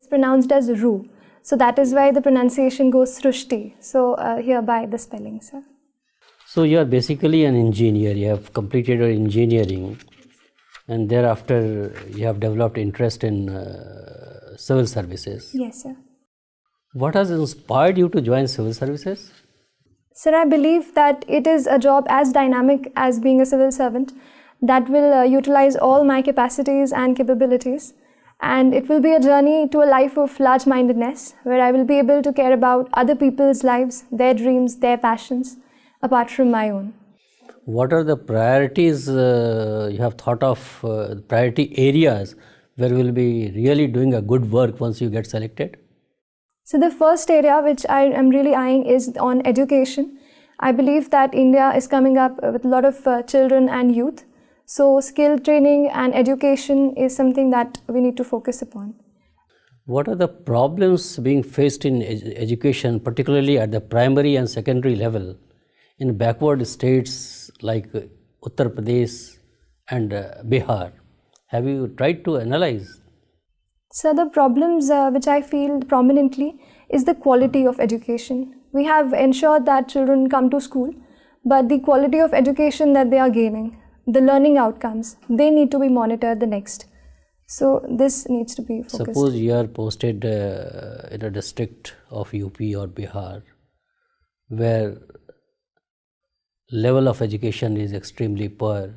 It's pronounced as Ru. So that is why the pronunciation goes shrishti. So hereby the spelling, sir. So you are basically an engineer. You have completed your engineering, and thereafter you have developed interest in civil services. Yes, sir. What has inspired you to join civil services? Sir, I believe that it is a job as dynamic as being a civil servant that will utilize all my capacities and capabilities. And it will be a journey to a life of large-mindedness, where I will be able to care about other people's lives, their dreams, their passions, apart from my own. What are the priorities you have thought of, priority areas where you will be really doing a good work once you get selected? So the first area which I am really eyeing is on education. I believe that India is coming up with a lot of children and youth. So skill training and education is something that we need to focus upon. What are the problems being faced in education, particularly at the primary and secondary level, in backward states like Uttar Pradesh and Bihar? Have you tried to analyze? So the problems which I feel prominently is the quality of education. We have ensured that children come to school, but the quality of education that they are gaining, the learning outcomes, they need to be monitored the next. So this needs to be focused. Suppose you are posted in a district of UP or Bihar where level of education is extremely poor.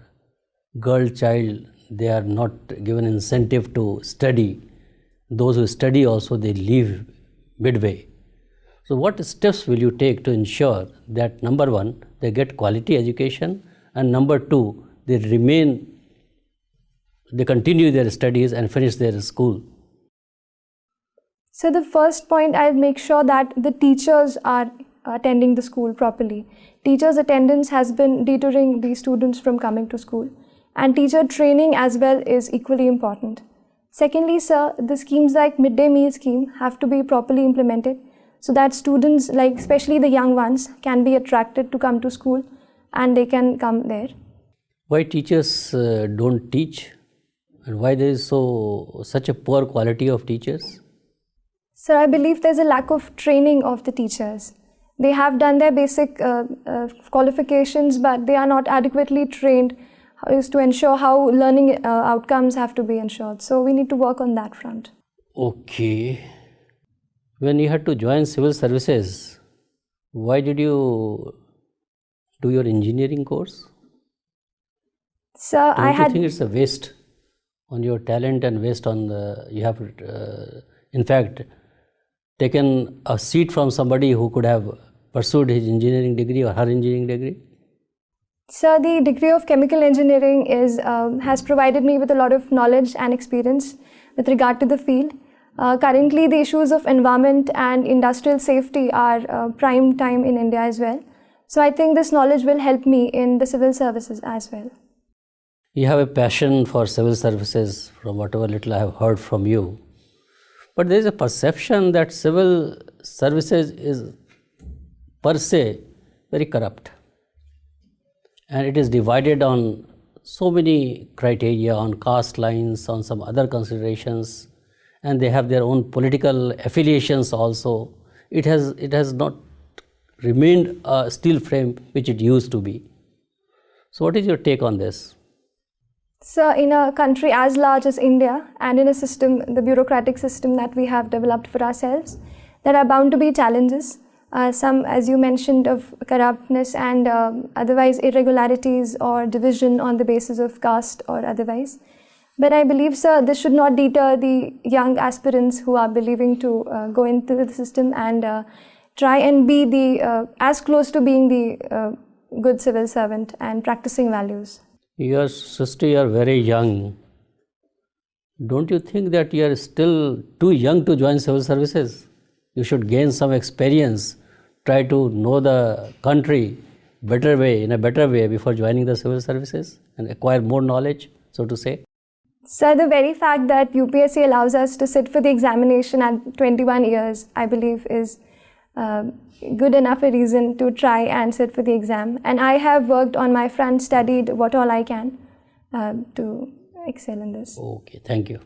Girl child, they are not given incentive to study. Those who study also, they leave midway. So what steps will you take to ensure that, number one, they get quality education, and number two, they continue their studies and finish their school? So the first point, I'll make sure that the teachers are attending the school properly. Teachers' attendance has been deterring the students from coming to school, and teacher training as well is equally important. Secondly, sir, the schemes like midday meal scheme have to be properly implemented so that students, like especially the young ones, can be attracted to come to school and they can come there. Why teachers don't teach, and why there is such a poor quality of teachers? Sir, I believe there's a lack of training of the teachers. They have done their basic qualifications, but they are not adequately trained is to ensure how learning outcomes have to be ensured. So we need to work on that front. Okay. When you had to join civil services, why did you do your engineering course? Sir, Don't you think it's a waste on your talent and waste on you have in fact taken a seat from somebody who could have pursued his engineering degree or her engineering degree? Sir, the degree of chemical engineering has provided me with a lot of knowledge and experience with regard to the field. Currently, the issues of environment and industrial safety are prime time in India as well. So I think this knowledge will help me in the civil services as well. You have a passion for civil services from whatever little I have heard from you. But there is a perception that civil services is per se very corrupt. And it is divided on so many criteria, on caste lines, on some other considerations, and they have their own political affiliations also. It has not remained a steel frame which it used to be. So what is your take on this? Sir, in a country as large as India and in a system, the bureaucratic system that we have developed for ourselves, there are bound to be challenges. Some, as you mentioned, of corruptness and otherwise irregularities or division on the basis of caste or otherwise. But I believe, sir, this should not deter the young aspirants who are believing to go into the system and try and be as close to being the good civil servant and practicing values. Your sister, you are very young. Don't you think that you are still too young to join civil services? You should gain some experience, try to know the country in a better way before joining the civil services and acquire more knowledge, so to say. Sir, the very fact that UPSC allows us to sit for the examination at 21 years, I believe, is good enough a reason to try and sit for the exam. And I have worked on my front, studied what all I can to excel in this. Okay, thank you.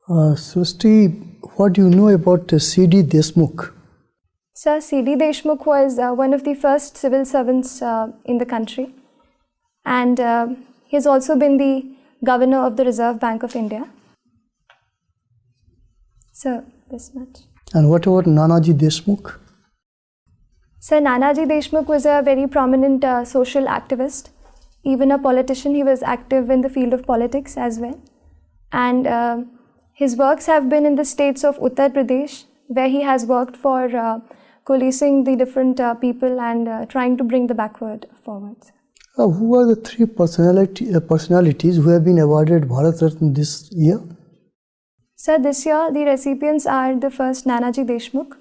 Shrishti, what do you know about C.D. Deshmukh? Sir, C.D. Deshmukh was one of the first civil servants in the country, and he has also been the governor of the Reserve Bank of India. So, this much. And what about Nanaji Deshmukh? Sir, Nanaji Deshmukh was a very prominent social activist, even a politician. He was active in the field of politics as well. And his works have been in the states of Uttar Pradesh, where he has worked for coalescing the different people and trying to bring the backward forward. Who are the three personalities who have been awarded Bharat Ratna this year? Sir, this year the recipients are the first Nanaji Deshmukh,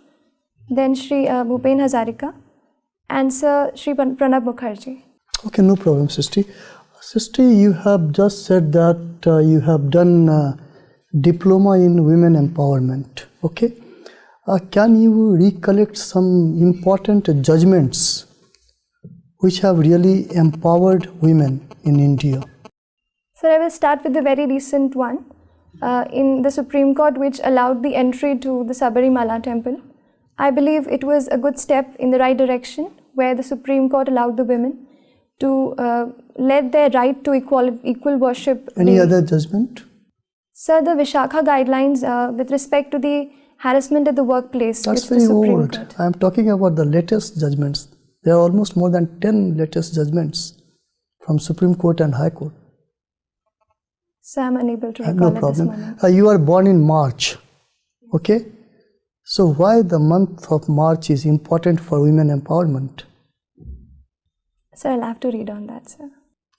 then Shri Bhupen Hazarika, and Sir Shri Pranab Mukherjee. Okay, no problem, Shrishti. Shrishti, you have just said that you have done diploma in women empowerment. Okay, can you recollect some important judgments which have really empowered women in India? Sir, I will start with the very recent one in the Supreme Court, which allowed the entry to the Sabarimala temple. I believe it was a good step in the right direction, where the Supreme Court allowed the women to let their right to equal worship. Any other judgment? Sir, the Vishakha guidelines with respect to the harassment at the workplace. That's very old. I am talking about the latest judgments. There are almost more than 10 latest judgments from Supreme Court and High Court. So I am unable to recall no at problem. this moment. You are born in March. Okay? So why the month of March is important for women empowerment? Sir, I'll have to read on that, sir.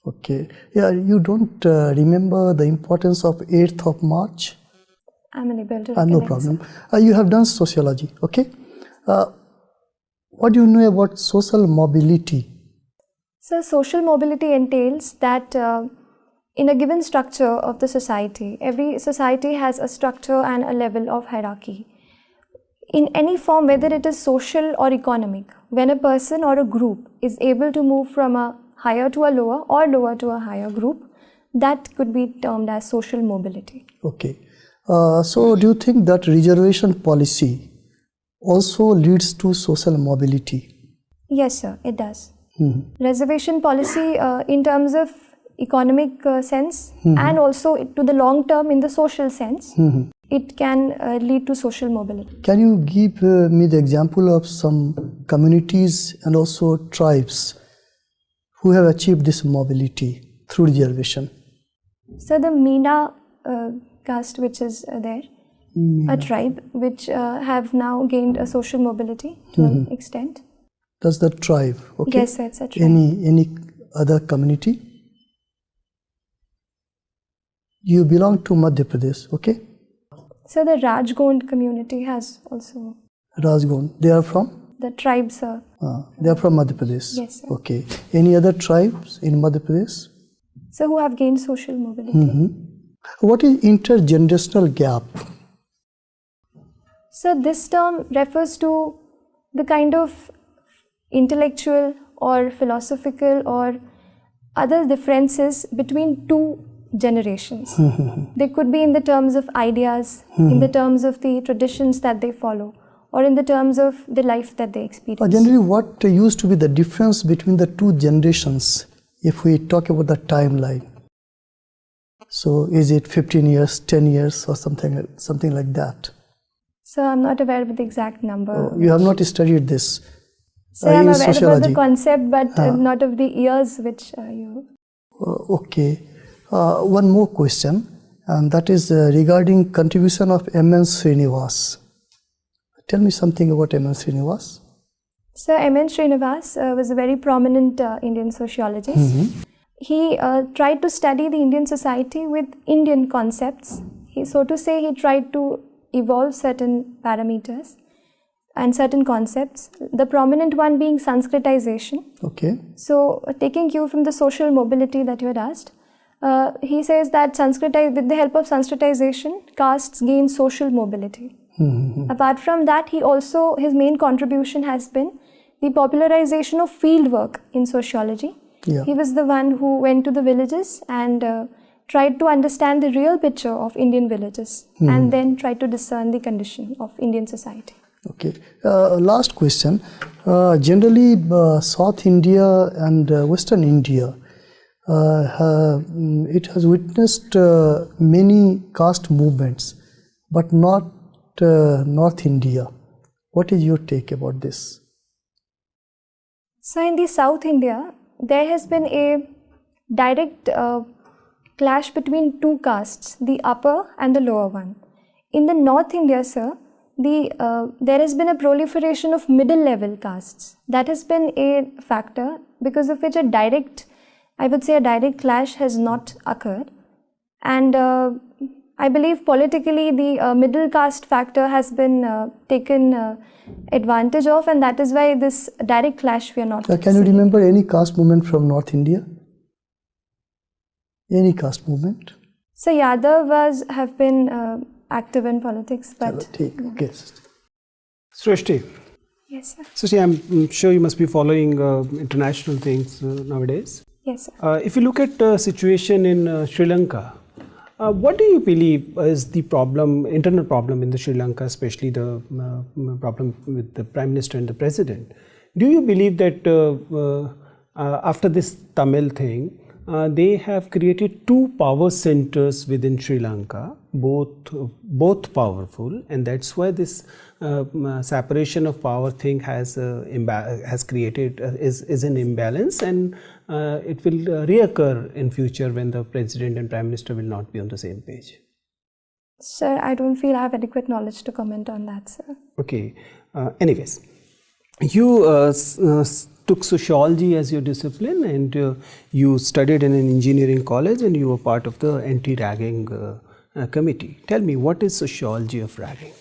Okay. Yeah, you don't remember the importance of 8th of March? I'm unable to recollect. No problem. You have done sociology. Okay? What do you know about social mobility? So, social mobility entails that in a given structure of the society, every society has a structure and a level of hierarchy. In any form, whether it is social or economic, when a person or a group is able to move from a higher to a lower or lower to a higher group, that could be termed as social mobility. Okay. So, do you think that reservation policy also leads to social mobility? Yes, sir, it does. Reservation policy in terms of economic sense and also to the long term in the social sense, it can lead to social mobility. Can you give me the example of some communities and also tribes who have achieved this mobility through reservation? So the Meena caste, which is there, a tribe which have now gained a social mobility to an extent. That's the tribe, okay? Yes, sir, it's a tribe. Any other community? You belong to Madhya Pradesh, okay? So the Rajgond community has also. Rajgond, they are from? The tribes, sir. They are from Madhya Pradesh? Yes, sir. Okay. Any other tribes in Madhya Pradesh? So who have gained social mobility. What is intergenerational gap? So this term refers to the kind of intellectual or philosophical or other differences between two generations. They could be in the terms of ideas, in the terms of the traditions that they follow, or in the terms of the life that they experience. Generally, what used to be the difference between the two generations, if we talk about the timeline? So, is it 15 years, 10 years, or something like that? So, I'm not aware of the exact number. You have not studied this So, I'm aware sociology. about the concept, but not of the years which you... Okay. One more question, and that is regarding contribution of M.N. Srinivas. Tell me something about M.N. Srinivas. So, M.N. Srinivas was a very prominent Indian sociologist. He tried to study the Indian society with Indian concepts. So to say, he tried to evolve certain parameters and certain concepts, the prominent one being Sanskritization. Okay. So, taking cue from the social mobility that you had asked, he says that with the help of Sanskritization, castes gain social mobility. Apart from that, his main contribution has been the popularization of field work in sociology. Yeah. He was the one who went to the villages and tried to understand the real picture of Indian villages and then tried to discern the condition of Indian society. Okay. Last question. Generally, South India and Western India, it has witnessed many caste movements, but not North India. What is your take about this? So in the South India, there has been a direct clash between two castes, the upper and the lower one. In the North India, sir, there has been a proliferation of middle level castes. That has been a factor because of which I would say a direct clash has not occurred. And I believe politically the middle caste factor has been taken advantage of, and that is why this direct clash we are not Can you remember any caste movement from North India? Any caste movement? So Yadav have been active in politics, but... Okay. Shrishti. Yes, sir. Shrishti, I'm sure you must be following international things nowadays. Yes, sir. If you look at the situation in Sri Lanka, what do you believe is the internal problem in the Sri Lanka, especially the problem with the Prime Minister and the President? Do you believe that after this Tamil thing, they have created two power centers within Sri Lanka, both powerful, and that's why this separation of power thing has created is an imbalance, and it will reoccur in future when the President and Prime Minister will not be on the same page. Sir, I don't feel I have adequate knowledge to comment on that, sir. Okay. Anyways, you took sociology as your discipline, and you studied in an engineering college, and you were part of the anti-ragging committee. Tell me, what is sociology of ragging?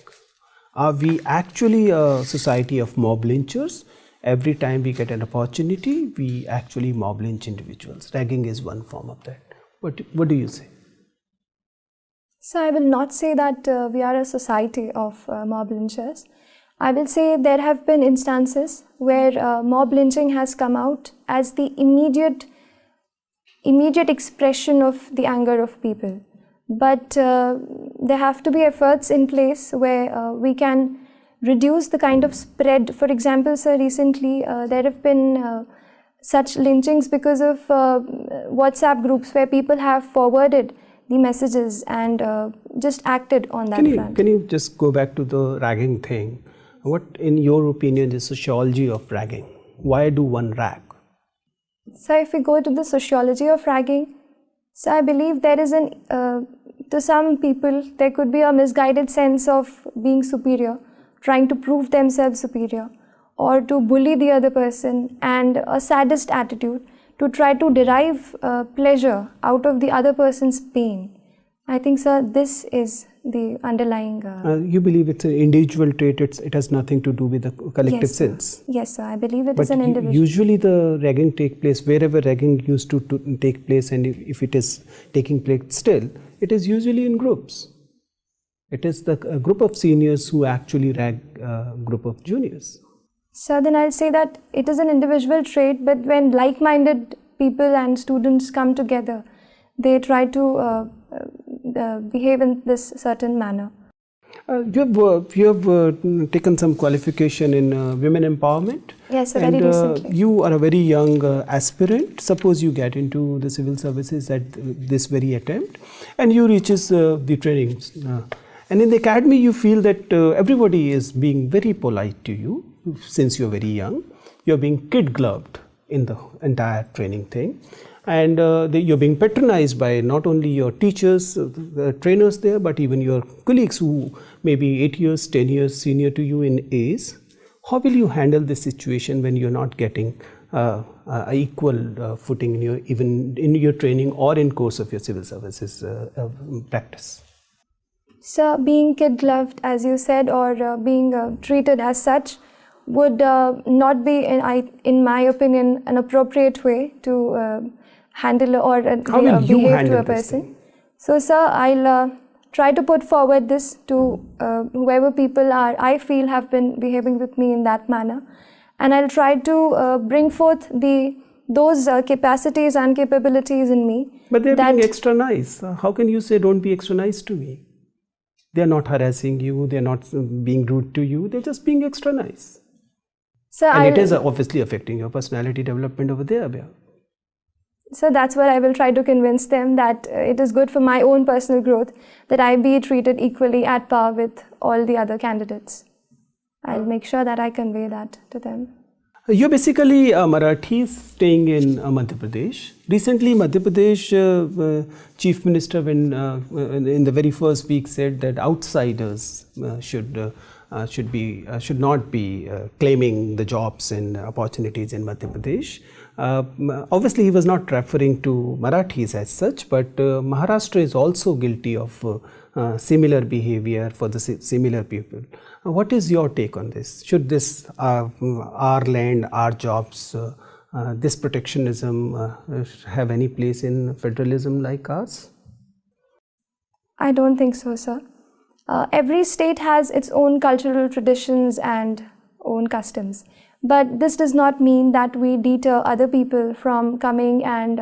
Are we actually a society of mob lynchers? Every time we get an opportunity, we actually mob lynch individuals. Ragging is one form of that. What do you say? So I will not say that we are a society of mob lynchers. I will say there have been instances where mob lynching has come out as the immediate expression of the anger of people. But there have to be efforts in place where we can reduce the kind of spread. For example, sir, recently there have been such lynchings because of WhatsApp groups where people have forwarded the messages and just acted on that front. Can you just go back to the ragging thing? What, in your opinion, is sociology of ragging? Why do one rag? So if we go to the sociology of ragging, so I believe there is to some people, there could be a misguided sense of being superior, trying to prove themselves superior, or to bully the other person, and a sadist attitude to try to derive pleasure out of the other person's pain. I think, sir, this is the underlying... you believe it's an individual trait, it has nothing to do with the collective yes, sense? Yes, sir, I believe it is an individual. Usually the ragging take place, wherever ragging used to take place, and if it is taking place still, it is usually in groups. It is a group of seniors who actually rag a group of juniors. So then I'll say that it is an individual trait, but when like-minded people and students come together, they try to behave in this certain manner. You have taken some qualification in women empowerment. Yes, sir, very recently. You are a very young aspirant. Suppose you get into the civil services at this very attempt, and you reaches the trainings. And in the academy, you feel that everybody is being very polite to you since you're very young. You're being kid-gloved in the entire training thing. And you're being patronized by not only your teachers, the trainers there, but even your colleagues who may be 8 years, 10 years senior to you in age. How will you handle this situation when you're not getting equal footing even in your training or in course of your civil services practice? So being kid-gloved, as you said, or being treated as such would not be, in my opinion, an appropriate way to handle or behave to a person. So, sir, I'll try to put forward this to whoever people I feel have been behaving with me in that manner, and I'll try to bring forth the those capacities and capabilities in me. But they're that being extra nice. How can you say don't be extra nice to me? They're not harassing you, they're not being rude to you, they're just being extra nice. So And it is obviously affecting your personality development over there, Abhay. So that's what I will try to convince them, that it is good for my own personal growth that I be treated equally at par with all the other candidates. I'll make sure that I convey that to them. You're basically a Marathi staying in Madhya Pradesh. Recently, Madhya Pradesh Chief Minister, when in the very first week, said that outsiders should not be claiming the jobs and opportunities in Madhya Pradesh. Obviously, he was not referring to Marathis as such, but Maharashtra is also guilty of similar behavior for the similar people. What is your take on this? Should this our land, our jobs, this protectionism have any place in federalism like ours? I don't think so, sir. Every state has its own cultural traditions and own customs. But this does not mean that we deter other people from coming and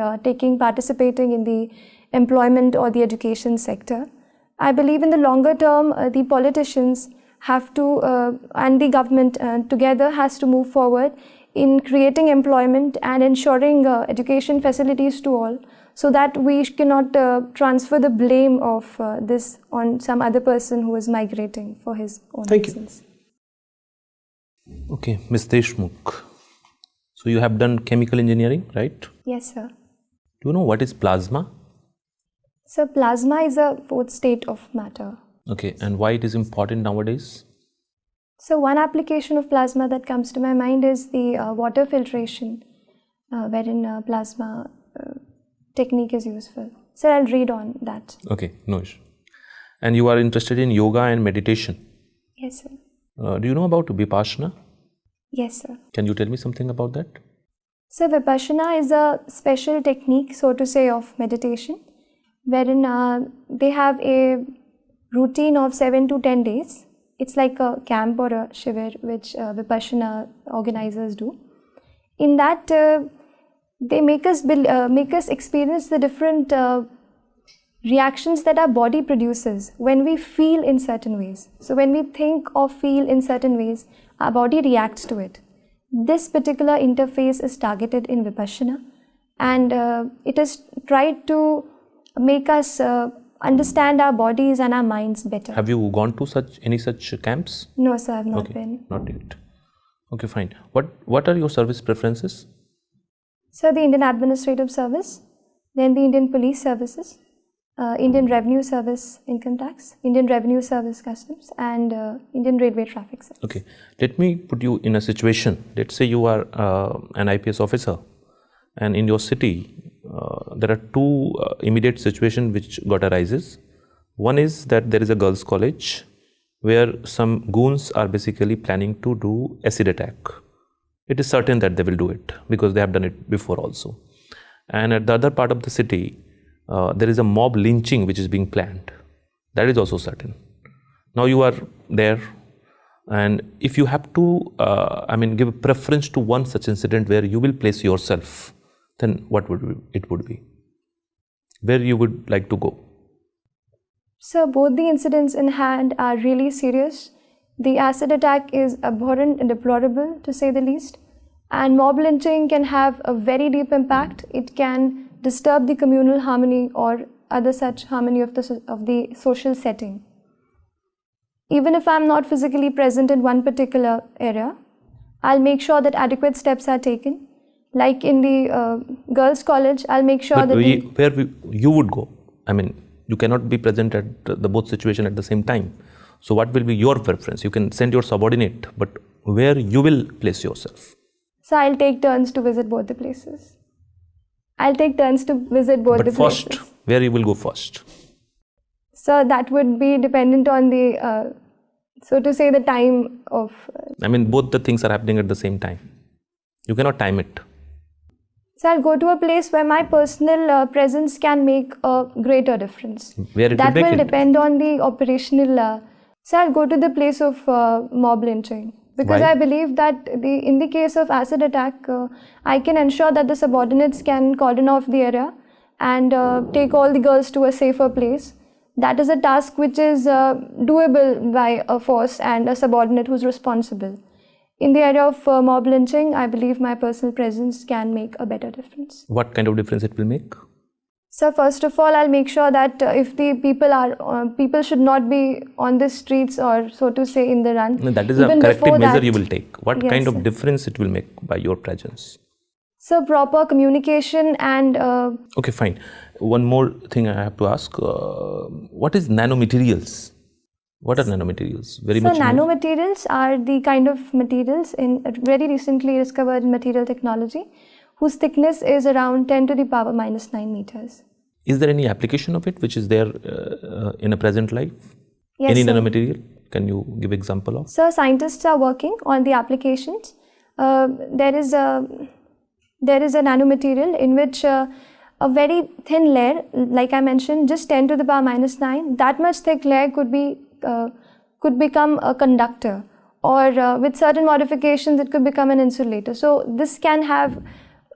participating in the employment or the education sector. I believe in the longer term, the politicians have to, and the government together has to move forward in creating employment and ensuring education facilities to all, so that we cannot transfer the blame of this on some other person who is migrating for his own reasons. Okay, Ms. Deshmukh. So you have done chemical engineering, right? Yes, sir. Do you know what is plasma? So plasma is a fourth state of matter. Okay, and why it is important nowadays? So one application of plasma that comes to my mind is the water filtration, wherein plasma technique is useful. So I'll read on that. Okay, no issue. And you are interested in yoga and meditation? Yes, sir. Do you know about Vipassana? Yes, sir. Can you tell me something about that? So Vipassana is a special technique, so to say, of meditation, wherein they have a routine of 7 to 10 days. It's like a camp or a shivir which Vipassana organizers do. In that, they make us experience the different reactions that our body produces when we feel in certain ways. So when we think or feel in certain ways, our body reacts to it. This particular interface is targeted in Vipassana, and it is tried to make us understand our bodies and our minds better. Have you gone to any such camps? No, sir, I have not been. Not yet. Okay, fine. What are your service preferences? So the Indian Administrative Service, then the Indian Police Services, Indian Revenue Service Income Tax, Indian Revenue Service Customs, and Indian Railway Traffic Service. Okay, let me put you in a situation. Let's say you are an IPS officer, and in your city there are two immediate situations which got arises. One is that there is a girls' college where some goons are basically planning to do acid attack. It is certain that they will do it because they have done it before also. And at the other part of the city, there is a mob lynching which is being planned. That is also certain. Now you are there, and if you have to, give a preference to one such incident where you will place yourself, then what would it would be? Where you would like to go? So both the incidents in hand are really serious. The acid attack is abhorrent and deplorable, to say the least. And mob lynching can have a very deep impact. It can disturb the communal harmony or other such harmony of the social setting. Even if I'm not physically present in one particular area, I'll make sure that adequate steps are taken. Like in the girls' college, I'll make sure that you would go. I mean, you cannot be present at the both situation at the same time. So what will be your preference? You can send your subordinate, but where you will place yourself? So I'll take turns to visit both the places. But first, where you will go first? So that would be dependent on the, so to say, the time of... both the things are happening at the same time. You cannot time it. So I'll go to a place where my personal presence can make a greater difference. That will depend on the operational... So I'll go to the place of mob lynching. Because Why? I believe that in the case of acid attack, I can ensure that the subordinates can cordon off the area and take all the girls to a safer place. That is a task which is doable by a force and a subordinate who's responsible. In the area of mob lynching, I believe my personal presence can make a better difference. What kind of difference it will make? So first of all, I'll make sure that if the people should not be on the streets, or so to say in the run. No, that is a Even corrective before measure that, you will take. What Yes, kind of sir. difference it will make by your presence? So proper communication and Okay, fine. One more thing I have to ask. What is nanomaterials? What are nanomaterials? Very so much more. nanomaterials are the kind of materials in very recently discovered material technology whose thickness is around 10 to the power minus 9 meters. Is there any application of it which is there in a present life? Yes, Any sir. nanomaterial? Can you give example of? So scientists are working on the applications. There is a nanomaterial in which a very thin layer, like I mentioned, just 10 to the power minus 9, that much thick layer could become a conductor, or with certain modifications it could become an insulator. So this can have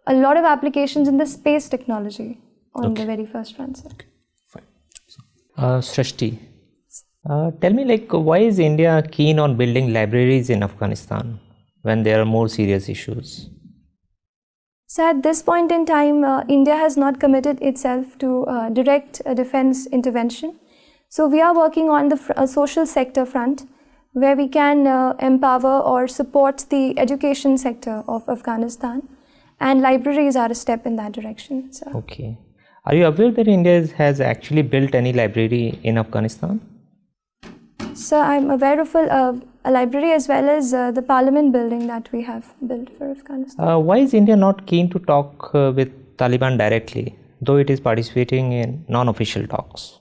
a lot of applications in the space technology on the very first front. Sir. Fine. Shrishti, tell me, why is India keen on building libraries in Afghanistan when there are more serious issues? So at this point in time, India has not committed itself to direct defense intervention. So we are working on the social sector front, where we can empower or support the education sector of Afghanistan, and libraries are a step in that direction. So. Okay. Are you aware that India has actually built any library in Afghanistan? So I'm aware of a library as well as the parliament building that we have built for Afghanistan. Why is India not keen to talk with Taliban directly, though it is participating in non-official talks?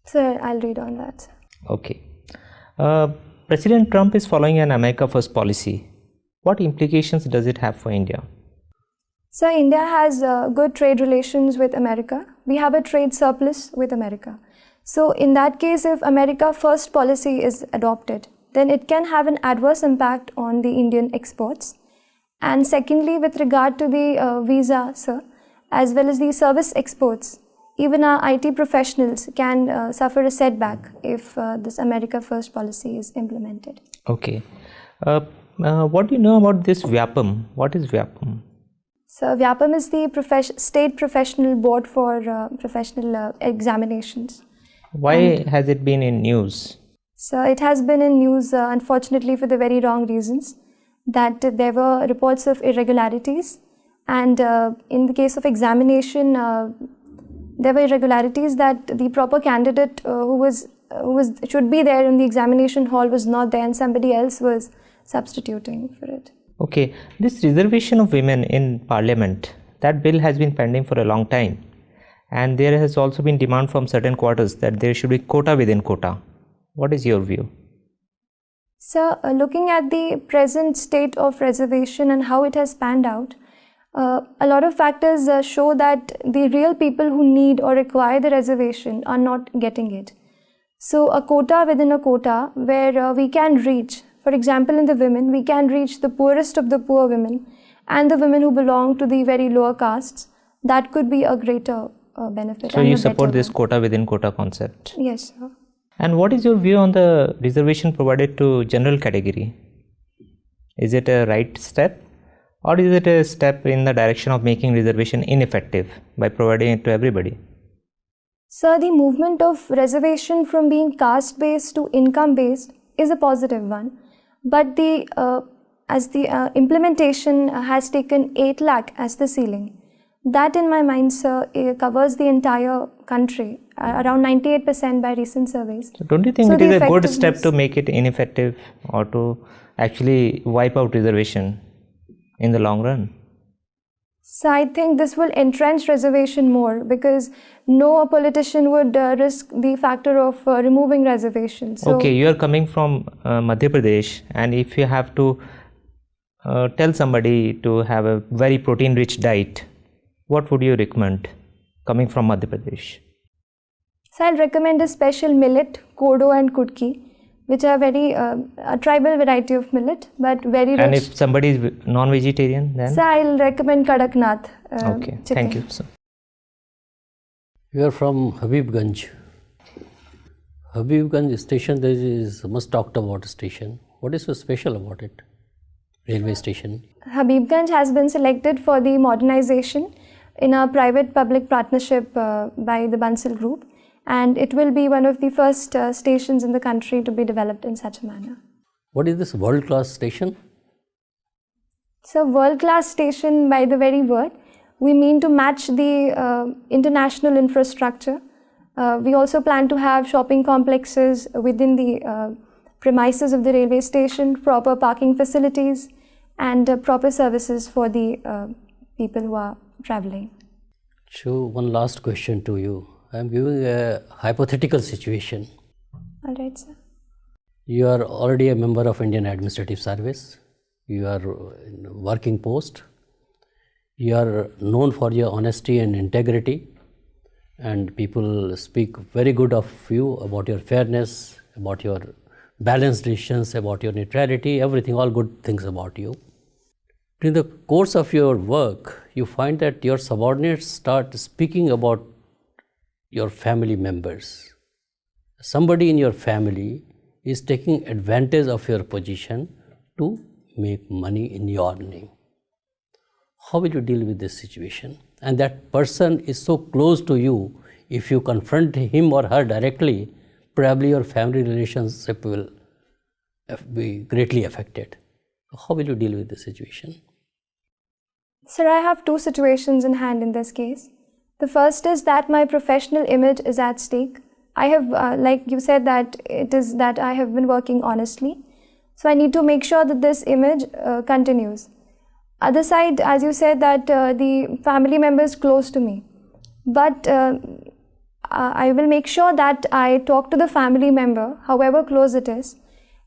Sir, I'll read on that. Okay. President Trump is following an America First policy. What implications does it have for India? So India has good trade relations with America. We have a trade surplus with America. So in that case, if America First policy is adopted, then it can have an adverse impact on the Indian exports. And secondly, with regard to the visa, sir, as well as the service exports, even our IT professionals can suffer a setback if this America First policy is implemented. Okay. What do you know about this VYAPM? What is VYAPM? So VYAPM is the state professional board for professional examinations. Why has it been in news? So it has been in news, unfortunately, for the very wrong reasons, that there were reports of irregularities, and in the case of examination, there were irregularities that the proper candidate who should be there in the examination hall was not there, and somebody else was substituting for it. Okay, this reservation of women in parliament, that bill has been pending for a long time, and there has also been demand from certain quarters that there should be quota within quota. What is your view? So looking at the present state of reservation and how it has panned out, a lot of factors show that the real people who need or require the reservation are not getting it. So a quota within a quota where we can reach, for example, in the women, we can reach the poorest of the poor women and the women who belong to the very lower castes. That could be a greater benefit. So you support this quota within quota concept? Yes, sir. And what is your view on the reservation provided to general category? Is it a right step, or is it a step in the direction of making reservation ineffective by providing it to everybody? So the movement of reservation from being caste based to income based is a positive one, but as the implementation has taken 8 lakh as the ceiling. That, in my mind, sir, covers the entire country, around 98% by recent surveys. So don't you think it is a good step to make it ineffective, or to actually wipe out reservation in the long run? So I think this will entrench reservation more, because no politician would risk the factor of removing reservations. So okay, you are coming from Madhya Pradesh, and if you have to tell somebody to have a very protein-rich diet, what would you recommend coming from Madhya Pradesh? So I'll recommend a special millet, kodo and kudki, which are very a tribal variety of millet, but very rich. And if somebody is non-vegetarian, then? So I'll recommend Kadaknath Okay, chicken. thank you, sir. You are from Habibganj. Habibganj station, there is much talked about station. What is so special about it? Railway station. Habibganj has been selected for the modernization in a private-public partnership by the Bansal Group, and it will be one of the first stations in the country to be developed in such a manner. What is this world-class station? So, world-class station, by the very word, we mean to match the international infrastructure. We also plan to have shopping complexes within the premises of the railway station, proper parking facilities, and proper services for the people who are traveling. So, one last question to you. I am giving a hypothetical situation. All right, sir. You are already a member of Indian Administrative Service. You are in a working post. You are known for your honesty and integrity, and people speak very good of you, about your fairness, about your balanced decisions, about your neutrality, everything, all good things about you. In the course of your work, you find that your subordinates start speaking about your family members. Somebody in your family is taking advantage of your position to make money in your name. How will you deal with this situation? And that person is so close to you, if you confront him or her directly, probably your family relationship will be greatly affected. How will you deal with this situation? Sir, I have two situations in hand in this case. The first is that my professional image is at stake. I have, like you said, that it is that I have been working honestly. So I need to make sure that this image continues. Other side, as you said, that the family member is close to me. But I will make sure that I talk to the family member, however close it is,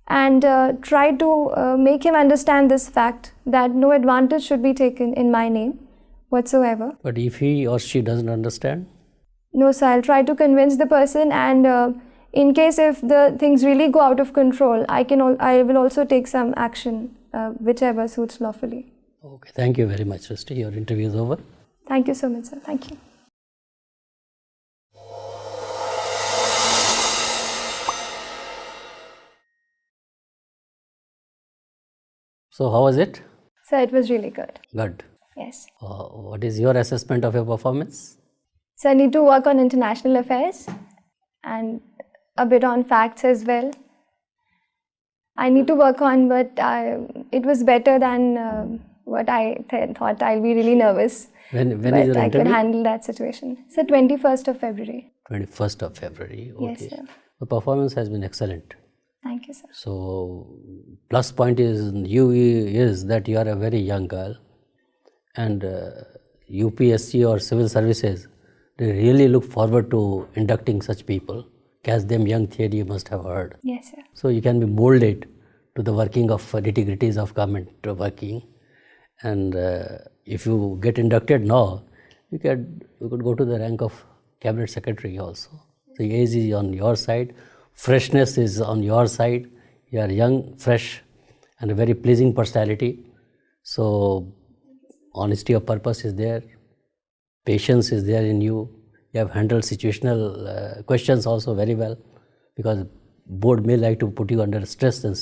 and try to make him understand this fact that no advantage should be taken in my name whatsoever. But if he or she doesn't understand? No, sir, I'll try to convince the person, and in case if the things really go out of control, I will also take some action, whichever suits lawfully. Okay, thank you very much, Shrishti. Your interview is over. Thank you so much, sir. Thank you. So, how was it? Sir, it was really good. Good. Yes. What is your assessment of your performance? So I need to work on international affairs and a bit on facts as well. I need to work on, but it was better than what I thought. I'll be really nervous. When but is your I interview? could handle that situation. So 21st of February. 21st of February. Okay. Yes, sir. The performance has been excellent. Thank you, sir. So, plus point is that you are a very young girl, and UPSC or civil services, they really look forward to inducting such people. Catch them young theory you must have heard. Yes, sir. So you can be molded to the working of nitty-gritties of government working, and if you get inducted now, you could go to the rank of cabinet secretary also. The age is on your side, freshness is on your side. You are young, fresh, and a very pleasing personality. So honesty of purpose is there, patience is there in you. You have handled situational questions also very well, because board may like to put you under stress and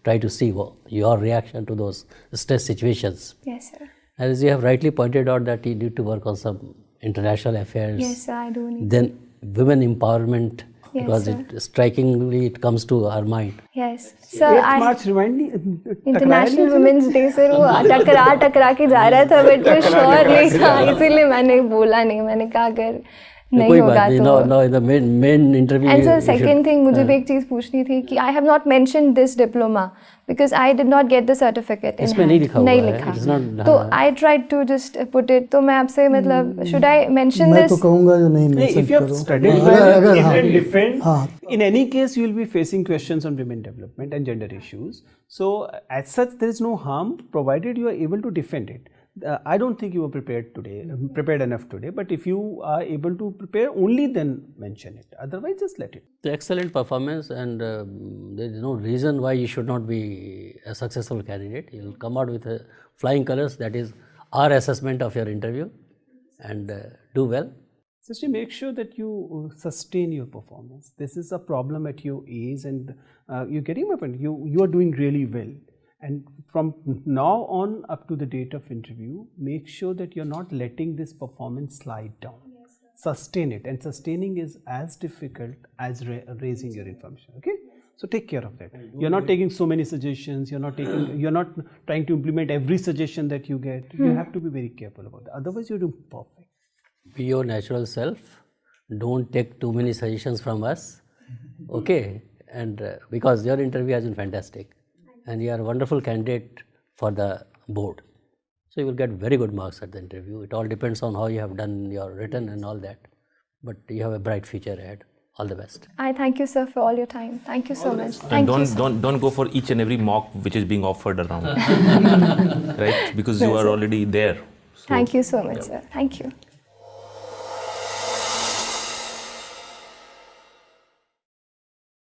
try to see your reaction to those stress situations. Yes, sir. As you have rightly pointed out that you need to work on some international affairs. Yes, sir, I do need. Then women empowerment, Yes, because sir. strikingly it comes to our mind. Yes, sir. 8th March remind me. International women's day sir वो टकरा के जा रहा था, but वो sure नहीं था, इसीलिए मैंने बोला नहीं. मैंने कहा अगर नहीं होगा तो. No, in the main interview. And so second thing, मुझे भी एक चीज़ पूछनी थी कि I have not mentioned this diploma because I did not get the certificate in इसमें hand. नहीं लिखा हुआ नहीं है. लिखा. It's not, तो I tried to just put it. तो मैं आपसे मतलब should I mention मैं this? तो कहूँगा जो नहीं If mention you have करो. studied अगर well हाँ, and defend, हाँ. in any case you will be facing questions on women development and gender issues. So as such there is no harm provided you are able to defend it. I don't think you were prepared enough today, but if you are able to prepare, only then mention it. Otherwise, just let it. The excellent performance, and there is no reason why you should not be a successful candidate. You will come out with flying colors. That is our assessment of your interview, and do well. Srishti, make sure that you sustain your performance. This is a problem at your age, and you're getting my point. You are doing really well. And from now on up to the date of interview, make sure that you're not letting this performance slide down. Yes, sustain it, and sustaining is as difficult as raising your information. Okay, so take care of that. You're not taking so many suggestions. You're not trying to implement every suggestion that you get. You have to be very careful about that. Otherwise, you're doing perfect. Be your natural self. Don't take too many suggestions from us. Okay, and because your interview has been fantastic. And you are a wonderful candidate for the board. So you will get very good marks at the interview. It all depends on how you have done your written and all that. But you have a bright future ahead. All the best. I thank you, sir, for all your time. Thank you so much. And don't go for each and every mock which is being offered around. Right? Because you are already there. So, thank you so much, sir. Thank you.